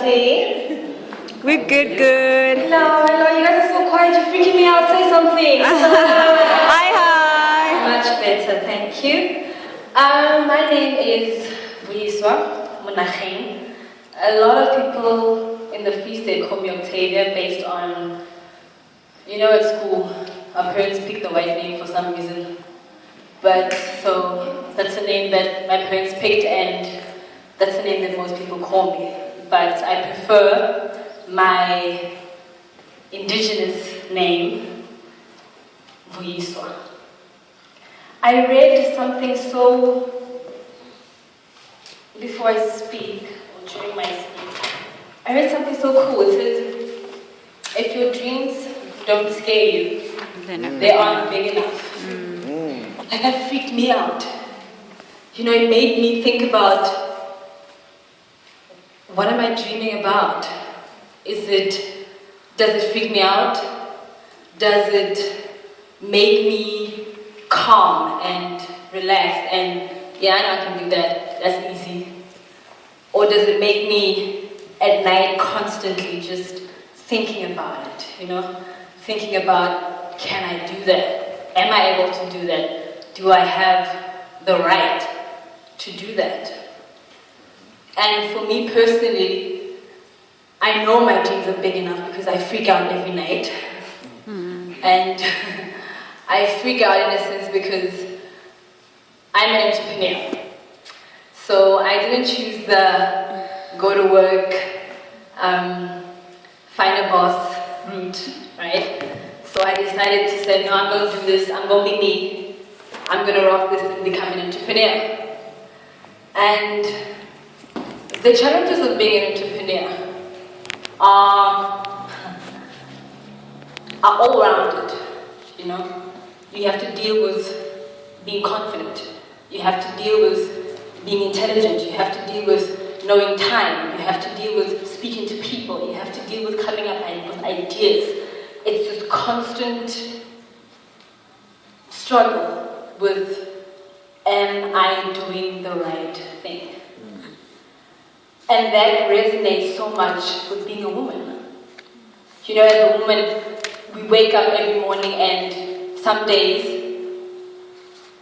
Beyonce. We're good. Hello, you guys are so quiet. You're freaking me out. Say something. Hi. Much better, thank you. My name is Vuyiswa Munacheng. A lot of people in the Free State call me Octavia based on, at school, our parents picked the white name for some reason. But so that's a name that my parents picked, and that's the name that most people call me. But I prefer my indigenous name, Vuyiswa. I read something before I speak, or during my speech, I read something so cool. It says, if your dreams don't scare you, they aren't big enough. Like, that freaked me out. It made me think about, what am I dreaming about? Does it freak me out? Does it make me calm and relaxed and, yeah, I know I can do that, that's easy? Or does it make me at night constantly just thinking about it, Thinking about, can I do that? Am I able to do that? Do I have the right to do that? And for me personally, I know my dreams are big enough because I freak out every night. And I freak out in a sense because I'm an entrepreneur. So I didn't choose the go to work, find a boss route, right? So I decided to say, no, I'm going to do this, I'm going to be me. I'm going to rock this and become an entrepreneur. And the challenges of being an entrepreneur are all-rounded, You have to deal with being confident. You have to deal with being intelligent. You have to deal with knowing time. You have to deal with speaking to people. You have to deal with coming up with ideas. It's this constant struggle with, am I doing the right thing? And that resonates so much with being a woman. As a woman, we wake up every morning and some days,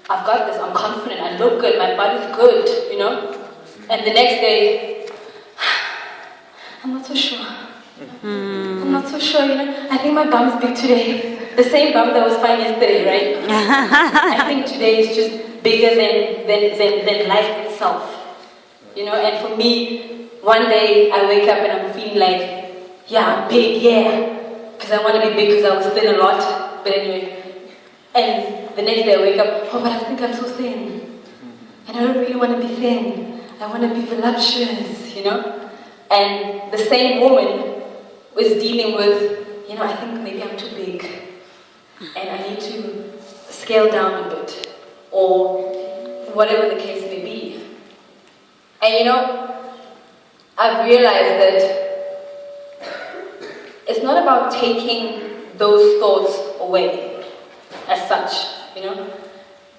I've got this, I'm confident, I look good, my body's good, And the next day, I'm not so sure. I'm not so sure, I think my bum's big today. The same bum that was fine yesterday, right? I think today is just bigger than life itself. And for me, one day I wake up and I'm feeling like, yeah, I'm big, yeah. Because I want to be big because I was thin a lot. But anyway. And the next day I wake up, oh, but I think I'm so thin. And I don't really want to be thin. I want to be voluptuous, And the same woman was dealing with, I think maybe I'm too big. And I need to scale down a bit. Or whatever the case may be. And I've realized that it's not about taking those thoughts away as such,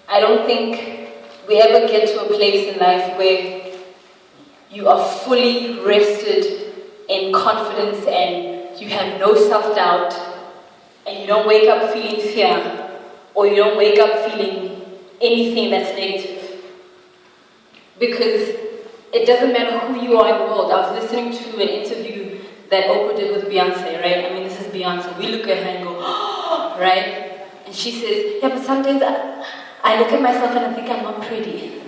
I don't think we ever get to a place in life where you are fully rested in confidence and you have no self-doubt and you don't wake up feeling fear or you don't wake up feeling anything that's negative. Because it doesn't matter who you are in the world. I was listening to an interview that Oprah did with Beyonce, right? I mean, this is Beyonce. We look at her and go, oh, right? And she says, yeah, but some days I look at myself and I think I'm not pretty.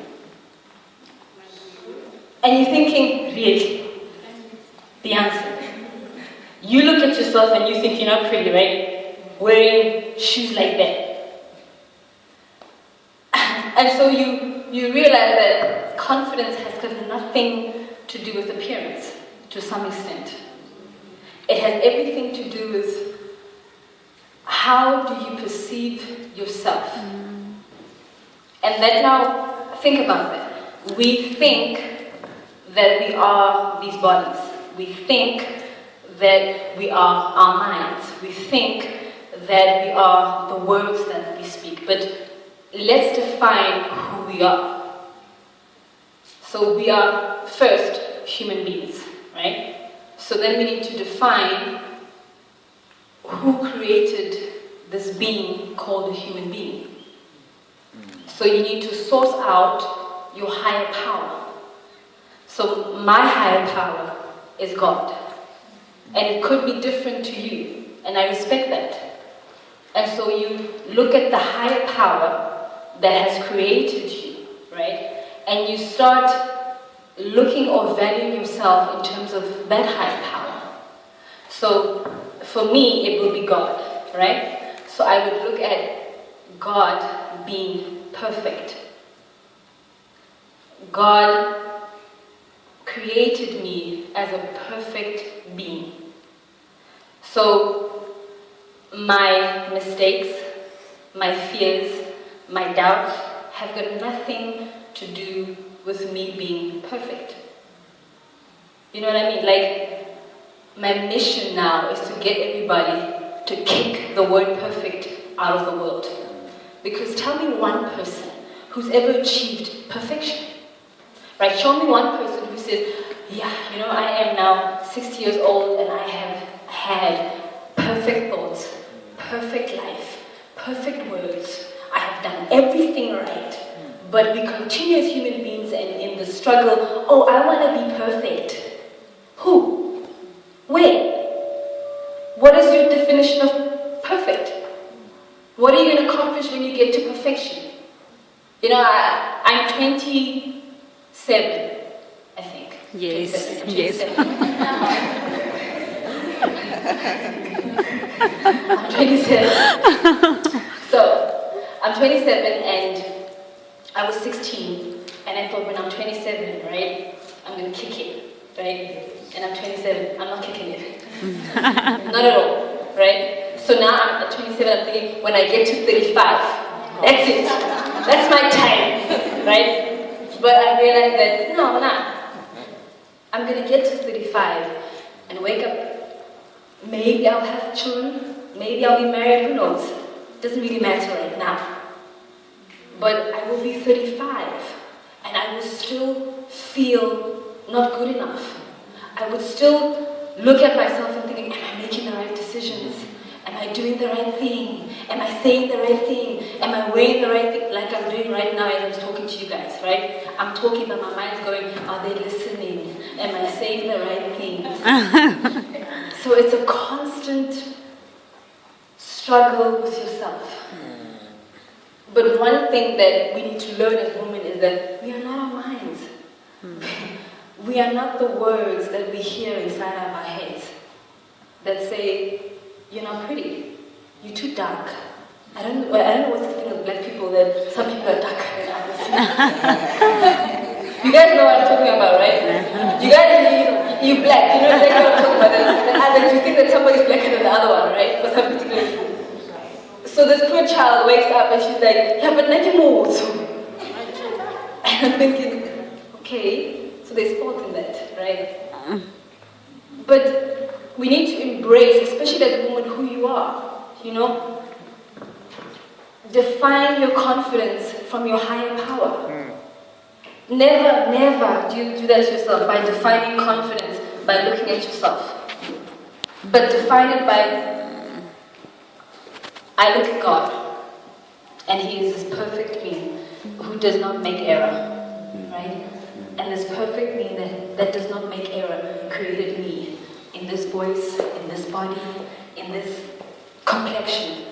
And you're thinking, really? Beyonce, you look at yourself and you think you're not pretty, right? Wearing shoes like that. And so you realize that confidence has got nothing to do with appearance, to some extent. It has everything to do with how do you perceive yourself. And then now, think about that. We think that we are these bodies. We think that we are our minds. We think that we are the words that we speak. But let's define who we are. So we are, first, human beings, right? So then we need to define who created this being called a human being. So you need to source out your higher power. So my higher power is God. And it could be different to you, and I respect that. And so you look at the higher power that has created you, right? And you start looking or valuing yourself in terms of that higher power. So for me, it would be God, right? So I would look at God being perfect. God created me as a perfect being. So my mistakes, my fears, my doubts have got nothing to do with me being perfect. You know what I mean? Like, my mission now is to get everybody to kick the word perfect out of the world. Because tell me one person who's ever achieved perfection. Right? Show me one person who says, yeah, you know, I am now 60 years old and I have had perfect thoughts, perfect life, perfect words. I have done everything right. But we continue as human beings and in the struggle, oh, I want to be perfect. Who? Where? What is your definition of perfect? What are you going to accomplish when you get to perfection? You know, I'm 27, I think. Yes, 27, yes. I'm 27. So, I'm 27 and I was 16. And I thought when I'm 27, right, I'm going to kick it, right? And I'm 27, I'm not kicking it. Not at all, right? So now I'm at 27, I'm thinking, when I get to 35, that's it. That's my time, right? But I realized that, no, I'm going to get to 35 and wake up. Maybe I'll have children, maybe I'll be married, who knows? Doesn't really matter right now. But I will be 35 and I will still feel not good enough. I would still look at myself and thinking, am I making the right decisions? Am I doing the right thing? Am I saying the right thing? Am I wearing the right thing? Like I'm doing right now as I'm talking to you guys, right? I'm talking but my mind's going, are they listening? Am I saying the right thing? So it's a constant struggle with yourself. But one thing that we need to learn as women is that we are not our minds. We are not the words that we hear inside of our heads that say, you're not pretty, you're too dark. I don't know what's the thing with black people that some people are darker than others. You guys know what I'm talking about, right? You guys, you black, you know exactly what I'm talking about. That you think that somebody's blacker than the other one, right? For some particular reason. So this poor child wakes up and she's like, yeah, but like moves. And I'm thinking, okay, so there's fault in that, right? But we need to embrace, especially as a woman, who you are, you know? Define your confidence from your higher power. Never do that to yourself by defining confidence by looking at yourself. But define it by, I look at God, and He is this perfect being who does not make error, right? And this perfect being that does not make error created me in this voice, in this body, in this complexion,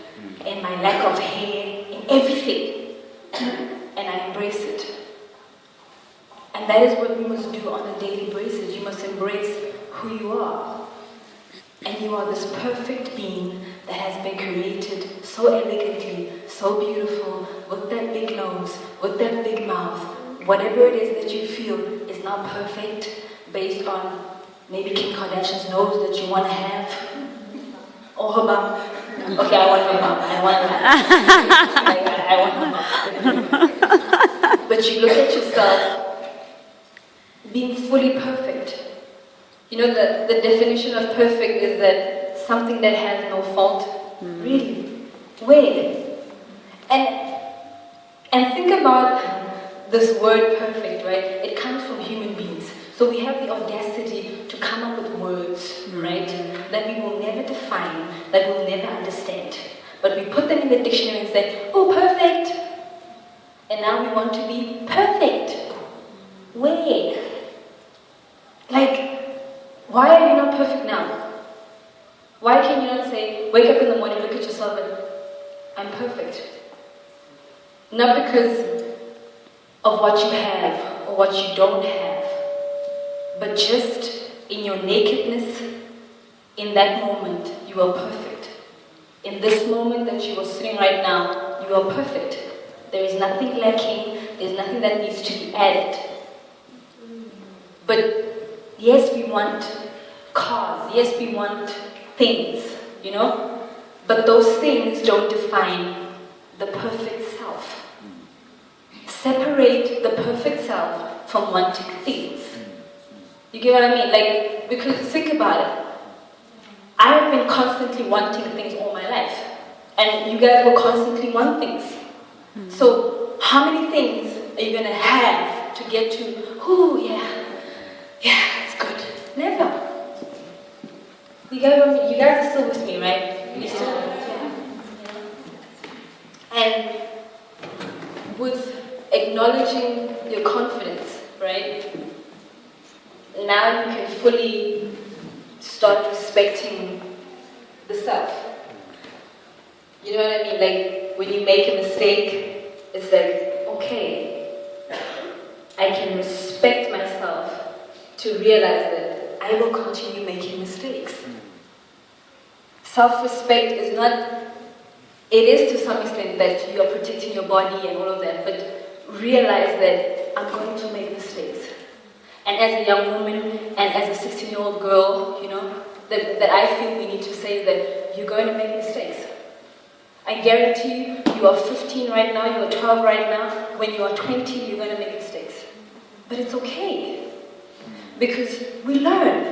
in my lack of hair, in everything. And I embrace it. And that is what we must do on a daily basis. You must embrace who you are. And you are this perfect being that has been created so elegantly, so beautiful, with that big nose, with that big mouth. Whatever it is that you feel is not perfect based on maybe Kim Kardashian's nose that you want to have, or her mom. Okay, I want her mom. I want her mom. But you look at yourself being fully perfect. You know, the definition of perfect is that something that has no fault. Really? Where? And think about this word perfect, right? It comes from human beings. So we have the audacity to to come up with words, right, that we will never define, that we'll never understand. But we put them in the dictionary and say, oh, perfect. And now we want to be perfect. Wait. Like, why are you not perfect now? Why can you not say, wake up in the morning, look at yourself and, I'm perfect? Not because of what you have or what you don't have, but just in your nakedness, in that moment, you are perfect. In this moment that you are sitting right now, you are perfect. There is nothing lacking, there's nothing that needs to be added. But yes, we want cars, yes, we want things, you know? But those things don't define the perfect self. Separate the perfect self from wanting things. You get what I mean? Like, because think about it. I've been constantly wanting things all my life. And you guys will constantly want things. So, how many things are you going to have to get to, oh yeah, it's good. Never. You guys are still with me, right? You're still with me. Yeah. And with acknowledging your confidence, right? Now you can fully start respecting the self. You know what I mean? Like, when you make a mistake, it's like, okay, I can respect myself to realize that I will continue making mistakes. Self-respect is not, it is to some extent that you are protecting your body and all of that, but realize that I'm going to make mistakes. And as a young woman and as a 16-year-old girl, you know, that I feel we need to say is that you're going to make mistakes. I guarantee you, you are 15 right now, you are 12 right now. When you are 20, you're going to make mistakes. But it's okay. Because we learn.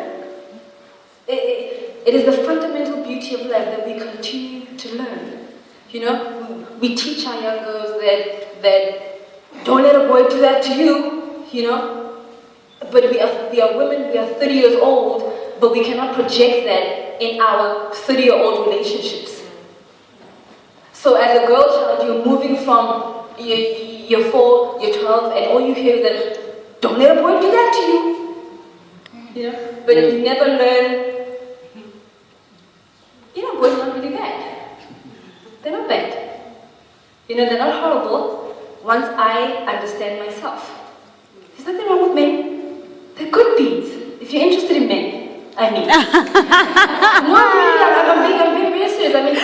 It is the fundamental beauty of life that we continue to learn. You know, we teach our young girls that don't let a boy do that to you, you know. But we are women, we are 30 years old, but we cannot project that in our 30-year-old relationships. So as a girl child, you're moving from, you're 4, you're 12, and all you hear is that, don't let a boy do that to you. You know? But you never learn, you know, boys are not really bad. They're not bad. You know, they're not horrible once I understand myself. There's nothing wrong with men. They're good beings, if you're interested in men, I mean. No, really, I'm being very serious. I mean,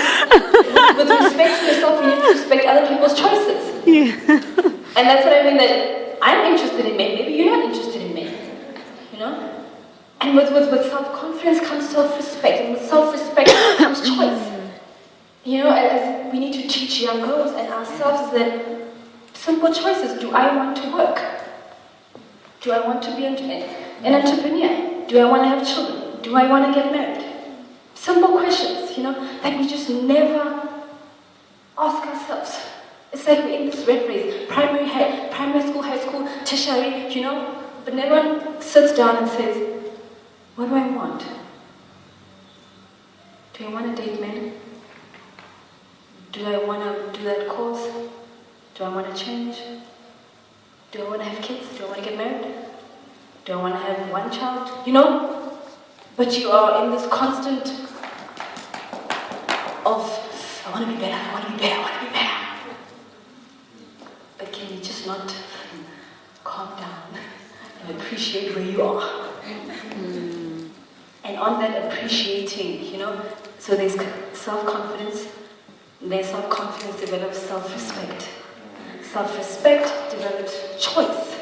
with respect to yourself, you need to respect other people's choices. Yeah. And that's what I mean, that I'm interested in men, maybe you're not interested in men, you know? And with self-confidence comes self-respect, and with self-respect comes choice. You know, as we need to teach young girls and ourselves that simple choices. Do I want to work? Do I want to be an entrepreneur? Do I want to have children? Do I want to get married? Simple questions, you know, that we just never ask ourselves. It's like we're in this rat race, primary school, high school, tertiary, you know, but no one sits down and says, what do I want? Do I want to date men? Do I want to do that course? Do I want to change? Do I want to have kids? Do I want to get married? Do I want to have one child? You know? But you are in this constant of, I want to be better, I want to be better, I want to be better. But can you just not calm down and appreciate where you are? And on that appreciating, you know, so there's self-confidence, then self-confidence develops self-respect. Self-respect develops choice.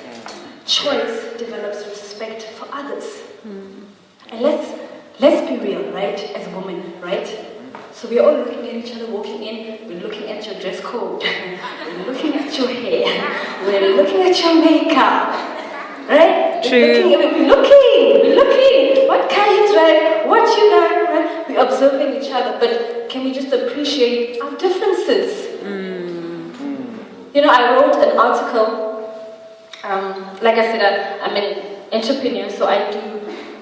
Choice develops respect for others. And let's be real, right? As women, right? So we're all looking at each other walking in. We're looking at your dress code. We're looking at your hair. We're looking at your makeup, right? True. We're looking. What car you drive? What you got? Right? We're observing each other, but can we just appreciate our differences? You know, I wrote an article, like I said, I'm an entrepreneur, so I do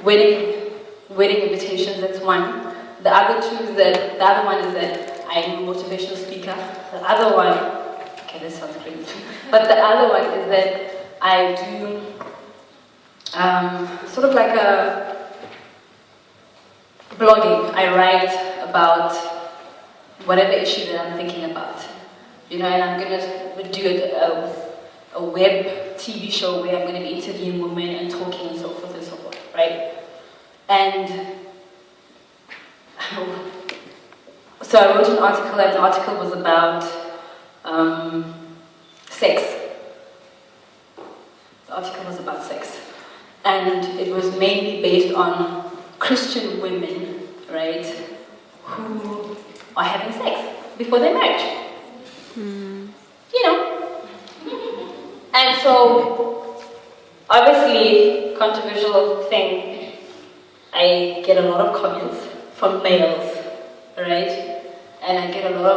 wedding invitations, that's one. The other one is that I'm a motivational speaker. The other one, okay, this sounds crazy, but the other one is that I do sort of like a blogging. I write about whatever issue that I'm thinking about, and I'm gonna do a web TV show where I'm gonna be interviewing women and talking and so forth and so forth, right? And so I wrote an article, and the article was about sex. The article was about sex. And it was mainly based on Christian women, right, who are having sex before their marriage. And so, obviously, controversial thing, I get a lot of comments from males, right? And I get a lot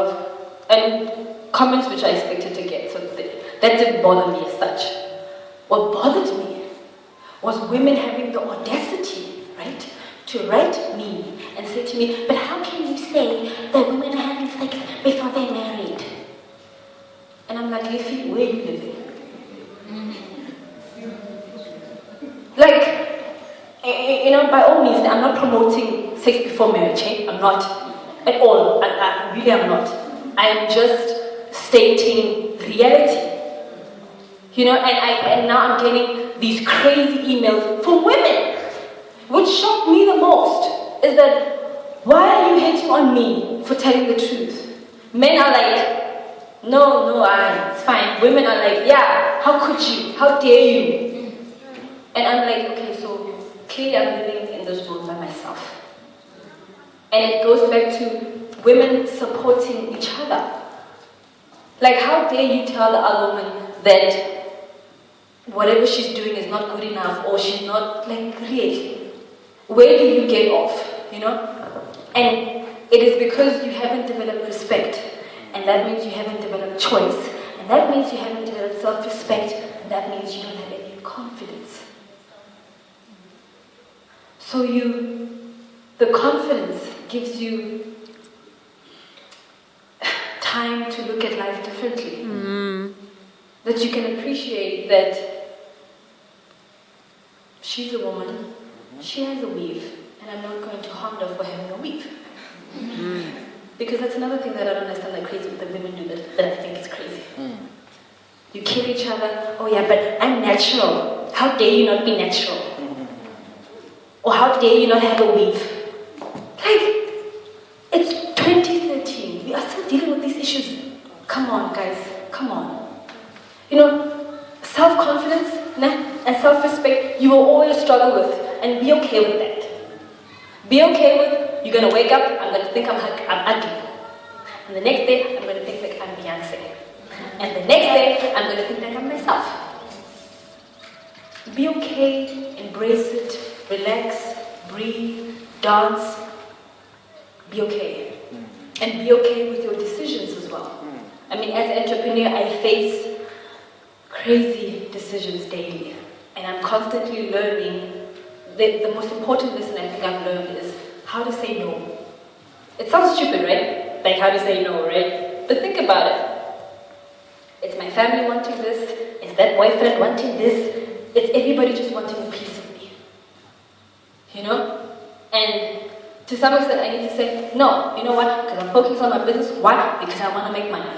of comments which I expected to get, so that didn't bother me as such. What bothered me was women having the audacity, right, to write me and say to me, but how can you say that women are having sex before they're married? And I'm like, Leafy, where are you living? Like, by all means, I'm not promoting sex before marriage, eh? I'm not at all. I really am not. I am just stating reality. And now I'm getting these crazy emails from women. What shocked me the most is that, why are you hating on me for telling the truth? Men are like, no, it's fine. Women are like, yeah, how could you? How dare you? And I'm like, okay, so clearly I'm living in this world by myself. And it goes back to women supporting each other. Like, how dare you tell the other woman that whatever she's doing is not good enough, or she's not, like, really? Where do you get off, And it is because you haven't developed respect, and that means you haven't developed choice, and that means you haven't developed self-respect, and that means you don't have any confidence. So the confidence gives you time to look at life differently. That you can appreciate that she's a woman, she has a weave, and I'm not going to harm her for having a weave. Because that's another thing that I don't understand, like crazy what the women do that I think is crazy. You kill each other, oh yeah, but I'm natural. How dare you not be natural? Or how dare you not have a weave? Like, it's 2013. We are still dealing with these issues. Come on, guys. Come on. Self-confidence and self-respect, you will always struggle with. And be okay with that. Be okay with, you're going to wake up, I'm going to think I'm ugly. And the next day, I'm going to think like I'm Beyonce. And the next day, I'm going to think like I'm myself. Be okay, embrace it, relax, breathe, dance. Be okay. And be okay with your decisions as well. I mean, as an entrepreneur, I face crazy decisions daily. And I'm constantly learning. The most important lesson I think I've learned is how to say no. It sounds stupid, right? Like how to say no, right? But think about it. It's my family wanting this. It's that boyfriend wanting this. It's everybody just wanting a piece of me. And to some extent I need to say, no, you know what? Because I'm focused on my business. Why? Because I want to make money.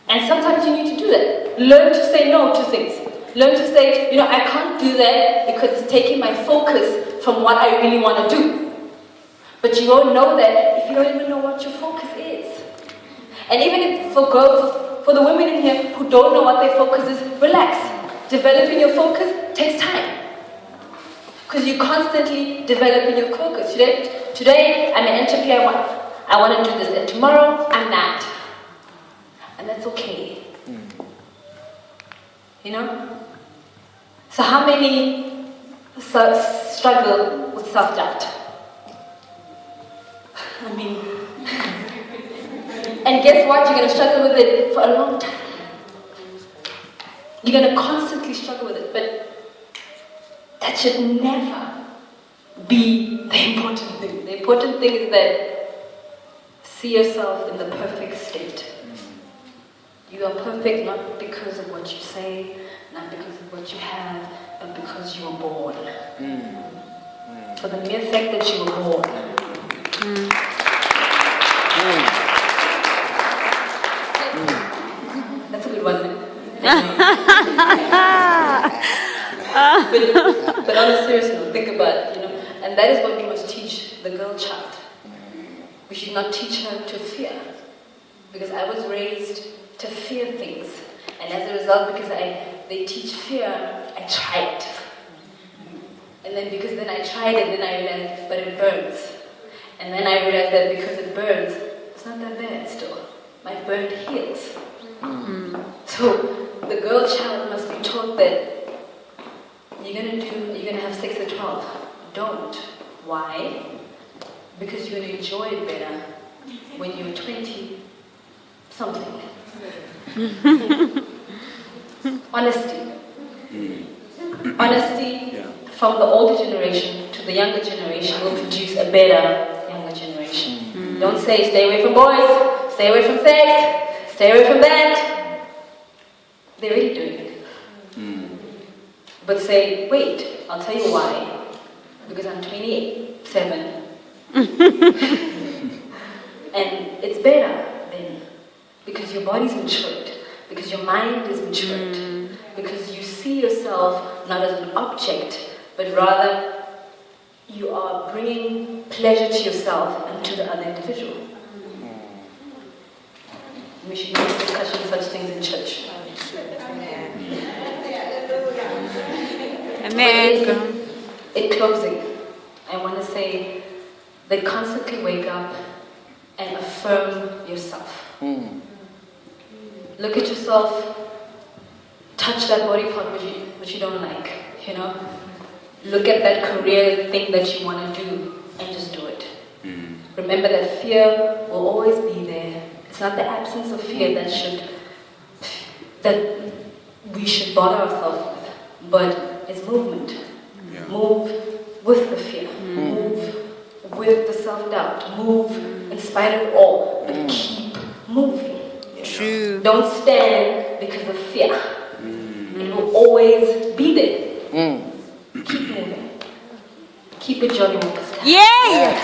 And sometimes you need to do that. Learn to say no to things. Learn to say, I can't do that because it's taking my focus from what I really want to do. But you won't know that if you don't even know what your focus is. And even if for the women in here who don't know what their focus is, relax. Developing your focus takes time. Because you're constantly developing your focus. Today I'm an entrepreneur. I want to do this. And tomorrow, I'm not. And that's okay. So how many struggle with self-doubt? I mean, and guess what? You're going to struggle with it for a long time. You're going to constantly struggle with it. But That should never be the important thing. The important thing is that see yourself in the perfect state. You are perfect not because of what you say, not because of what you have, but because you were born. For the mere fact that you were born. That's a good one. but on a serious note, think about it, and that is what we must teach the girl child. We should not teach her to fear, because I was raised to fear things, and as a result, because they teach fear, I tried. And then because then I tried it, then I realized, but it burns. And then I realized that because it burns, it's not that bad still. My burn heals. So the girl child must be taught that you're gonna have sex at 12. Don't. Why? Because you're gonna enjoy it better when you're 20 something. Honesty. Honesty from the older generation to the younger generation will produce a better younger generation. Don't say stay away from boys, stay away from sex, stay away from that. They're already doing it. But say, wait, I'll tell you why. Because I'm 27. And it's better then. Because your body's matured. Because your mind is matured. Because you see yourself not as an object, but rather you are bringing pleasure to yourself and to the other individual. We should not discuss such things in church. Amen. In closing, I want to say that constantly wake up and affirm yourself. Look at yourself, touch that body part which you don't like, Look at that career thing that you want to do and just do it. Remember that fear will always be there. It's not the absence of fear that we should bother ourselves with, but it's movement. Move with the fear. Move with the self-doubt. Move in spite of it all, but keep moving. True. Don't stand because of fear. It will always be there. Keep moving. Keep it Johnny Walker style. Yay!